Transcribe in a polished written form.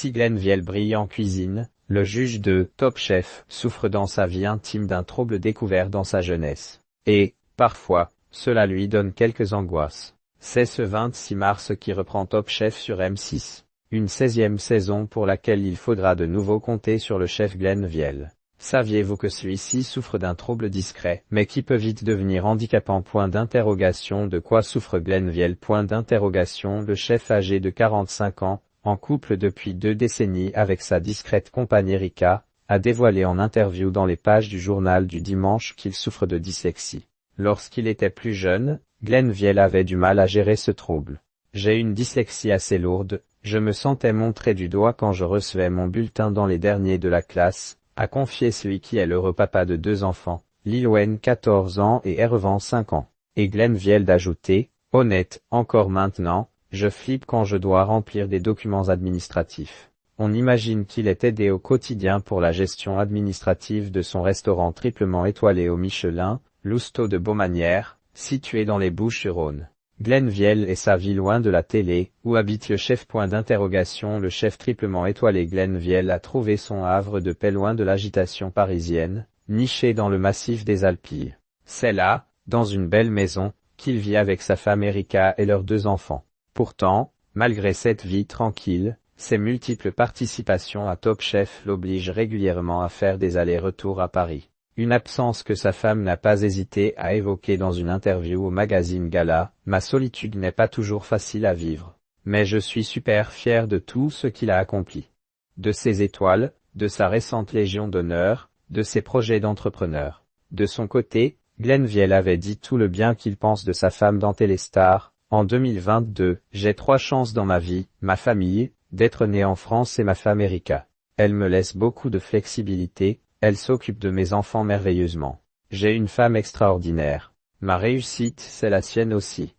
Si Glenville brille en cuisine, le juge de Top Chef souffre dans sa vie intime d'un trouble découvert dans sa jeunesse. Et, parfois, cela lui donne quelques angoisses. C'est ce 26 mars qui reprend Top Chef sur M6. Une 16e saison pour laquelle il faudra de nouveau compter sur le chef Glenville. Saviez-vous que celui-ci souffre d'un trouble discret, mais qui peut vite devenir handicapant? De quoi souffre Glenville? Le chef âgé de 45 ans, en couple depuis 2 décennies avec sa discrète compagne Erika, a dévoilé en interview dans les pages du journal du dimanche qu'il souffre de dyslexie. Lorsqu'il était plus jeune, Glenville avait du mal à gérer ce trouble. J'ai une dyslexie assez lourde, je me sentais montré du doigt quand je recevais mon bulletin dans les derniers de la classe, a confié celui qui est l'heureux papa de 2 enfants, Lilwen 14 ans et Ervan 5 ans. Et Glenville d'ajouter, honnête, encore maintenant, je flippe quand je dois remplir des documents administratifs. On imagine qu'il est aidé au quotidien pour la gestion administrative de son restaurant triplement étoilé au Michelin, Lousteau de Beaumanière, situé dans les Bouches-du-Rhône. Glenville et sa vie loin de la télé, où habite le chef? Le chef triplement étoilé Glenville a trouvé son havre de paix loin de l'agitation parisienne, niché dans le massif des Alpilles. C'est là, dans une belle maison, qu'il vit avec sa femme Erika et leurs 2 enfants. Pourtant, malgré cette vie tranquille, ses multiples participations à Top Chef l'obligent régulièrement à faire des allers-retours à Paris. Une absence que sa femme n'a pas hésité à évoquer dans une interview au magazine Gala. Ma solitude n'est pas toujours facile à vivre. Mais je suis super fier de tout ce qu'il a accompli. De ses étoiles, de sa récente Légion d'honneur, de ses projets d'entrepreneur. De son côté, Glenville avait dit tout le bien qu'il pense de sa femme dans Téléstar. En 2022, j'ai 3 chances dans ma vie, ma famille, d'être né en France et ma femme Erika. Elle me laisse beaucoup de flexibilité. Elle s'occupe de mes enfants merveilleusement. J'ai une femme extraordinaire. Ma réussite, c'est la sienne aussi.